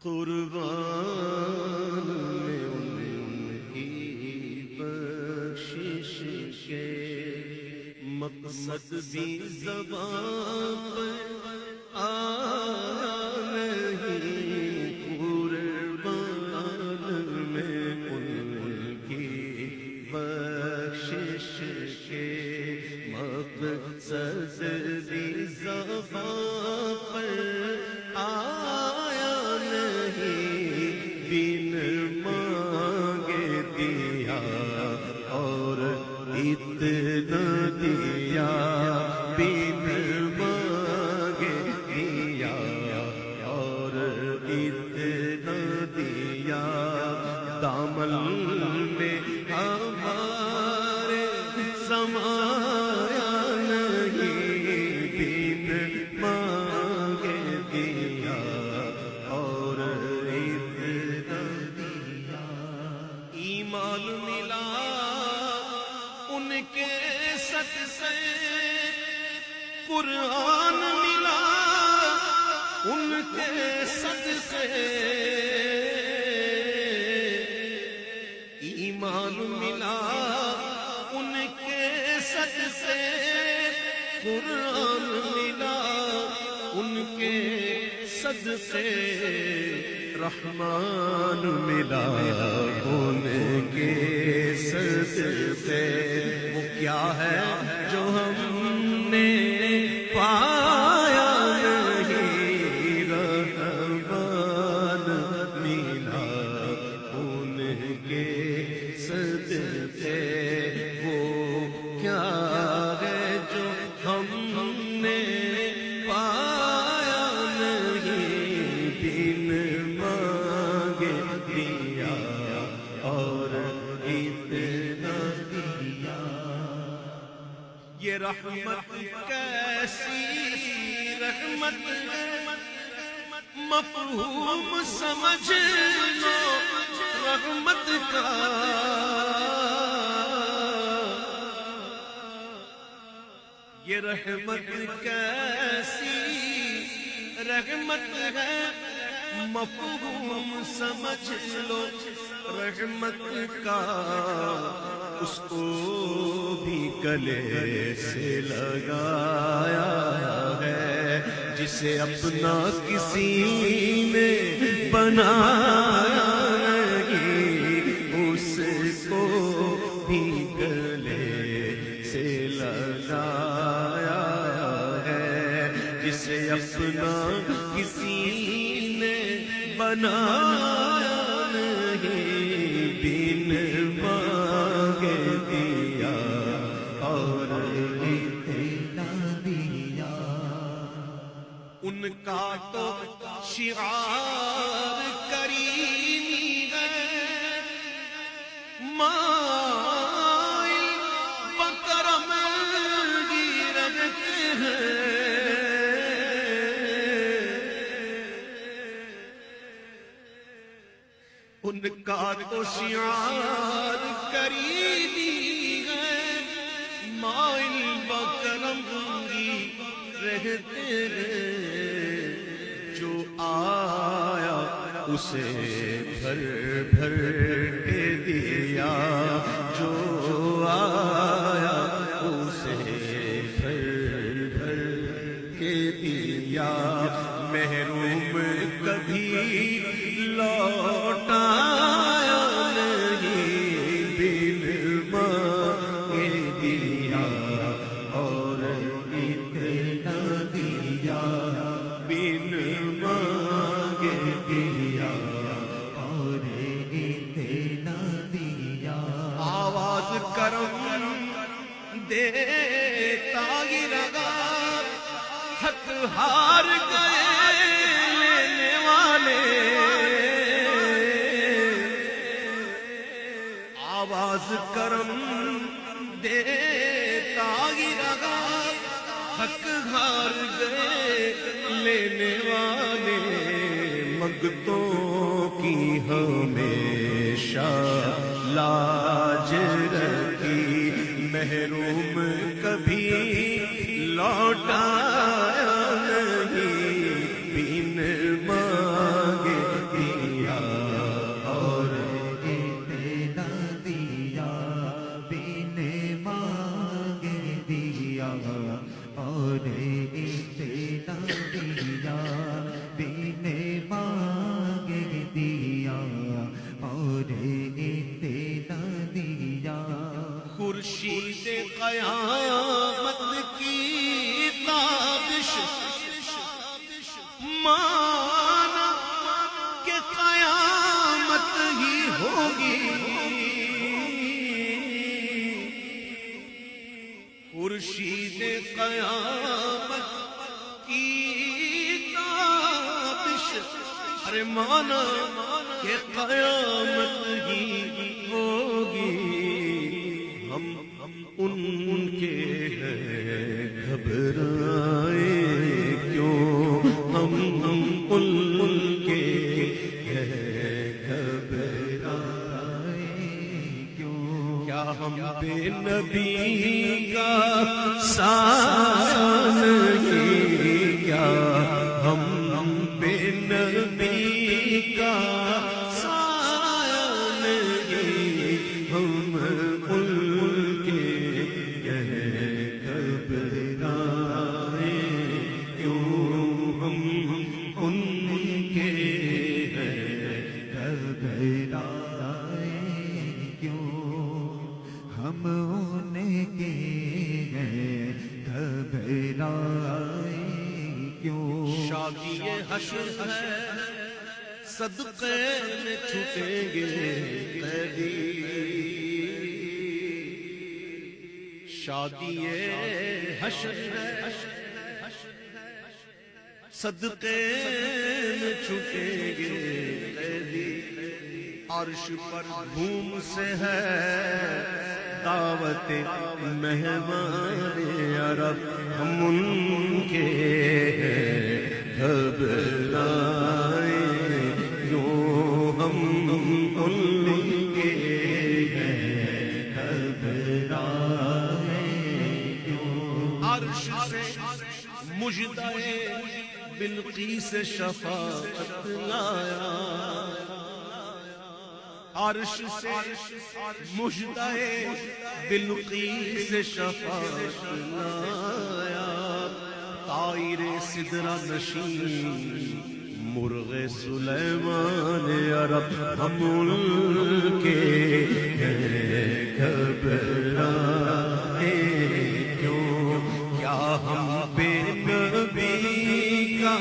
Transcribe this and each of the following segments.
قربان میں ان کی بخشش کے مقصد بھی زبان پر آیا نہیں، قربان میں ان کی بخشش کے مقصد بھی زبان پر آیا نہیں، بن مانگے دیا اور اتنا دیا، بن مانگے دیا اور اتنا دیا، دامن میں ہمارے سمایا نہیں، بن مانگے دیا اور اتنا دیا۔ ایمان ملا ان کے سچ سے، قرآن ملا ان کے سچ سے، ایمان ملا ان کے سچ سے، قرآن ملا ان کے سچ سے، رحمان ملا ان کے سچ سے۔ وہ کیا ہے جو ہم نے پایا نہیں، رحمان ملا ان کے سچ سے۔ وہ کیا ہے جو ہم نے پایا نہیں، بن مانگے دیا اور اتنا دیا۔ یہ رحمت کیسی رحمت، مفہوم سمجھ لو رحمت کا، یہ رحمت کیسی رحمت ہے، مفہوم سمجھ لو رحمت کا، اس کو بھی گلے سے لگایا ہے، جسے اپنا کسی نے بنایا نہیں، اس کو بھی گلے سے لگایا ہے، جسے اپنا کسی نے بنایا نہیں، بن مانگے دیا اور اتنا دیا۔ ان کا تو شعار کریمی ہے، مائل بکرم گرتے ہیں، ان کا تو شعار کریمی ہے، مائل بکرم رہتے ہیں، جو آیا اسے بھر بھر کے دیا، جو آیا اسے بھر بھر کے دیا، محروم کبھی لوٹایا نہیں، بن مانگے دیا اور اتنا دیا، بن مانگے دیا اور اتنا دیا۔ آواز کرم دیتا ہی رہا، تھک ہار گئے لینے والے، آواز کرم دیتا ہی رہا، تھک ہار گئے لینے والے، منگتوں کی ہمیشہ لاج رکھی، محروم کبھی لوٹایا نہیں، بن مانگے ہوگی خورشید قیامت کی تابش، ارے مانا کہ قیامت ہی ہوگی، ہم ان کے ہیں گھبرائے کیوں، ہم ان کے ہیں گھبرائے کیوں، کیا ہم بے نبی کا سایہ نہیں، کیا ہم بے نبی کا سایہ نہیں، ہم ان کے ہیں گھبرائے کیوں، ہم ان کے ہیں گھبرائے کیوں، ہم ان کے ہیں گھبرائے کیوں، شادی حشر ہے صدقے میں چھٹیں گے قیدی، شادی حشر ہے صدقے میں چھٹیں گے قیدی، عرش پر دھوم سے ہے دعوت مہمان عرب، ہم ان کے گھبرائے کیوں، ہم ان کے گھبرائے کیوں، عرش سے مجدہ بلقیس شفاعت لایا، عرش سے مجدہ بلقیس شفاعت لایا، طائر سدرہ نشین مرغ سلیمان عرب، ہم ان کے ہیں گھبرائے کیوں، کیا ہم بے نبی کا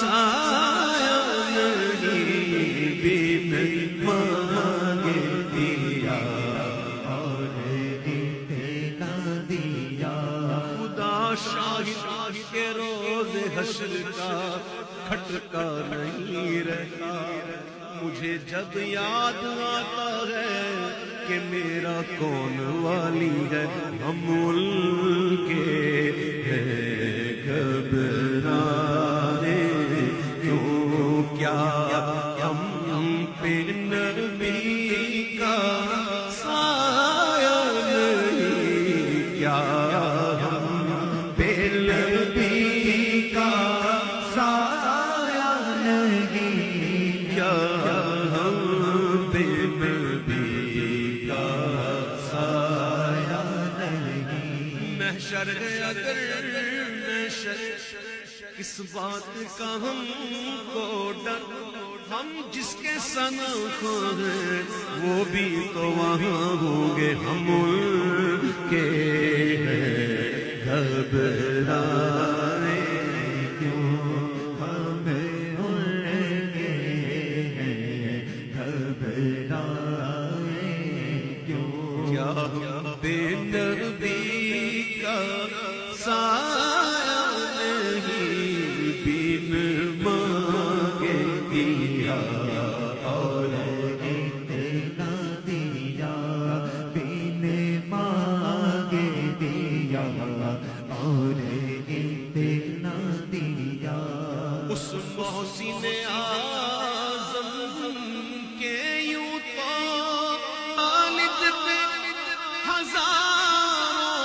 سایہ نہیں، بن مانگے دیا اور اتنا دیا، خدا شاہد کے روز حشر کا کھٹکا نہیں رہتا، مجھے جب یاد آتا ہے کہ میرا کون والی ہے، ہم ان کے ہیں گھبرائے کیوں، کیا ہم پہ نبی کا سایہ نہیں، کیا ہم پہ نبی کا سایہ نہیں، کیا ہم پہ نبی کا سایہ نہیں، محشر ہے اگر محشر، کس بات کا ہم کو ڈر، ہم جس کے سنگ ہیں وہ بھی تو وہاں ہوں گے، ہم ان کے ہیں گھبرائے کیوں، ہم ان کے ہیں گھبرائے کیوں، کیا بے نبی کا سایہ نہیں، بن مانگے دیا اور اتنا دیا، بن مانگے دیا اور اتنا دیا، اس محسن اعظم کے یوں تو والد پہ ہزاروں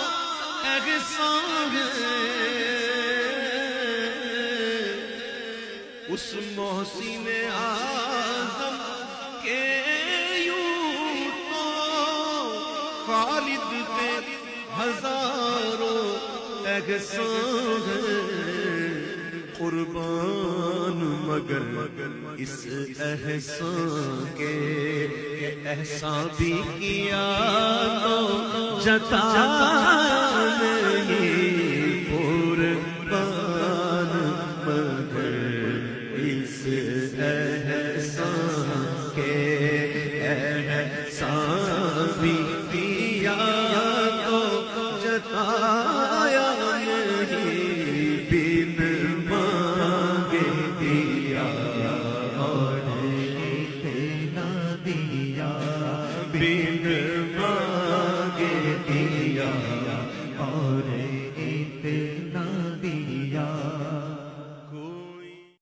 احسان ہے، اس محسن اعظم کے یوں تو خالد پہ ہزاروں احسان ہے، قربان مگر اس احسان کے، کہ احسان بھی کیا تو جتایا نہیں، قربان مگر اس احسان کے، دیا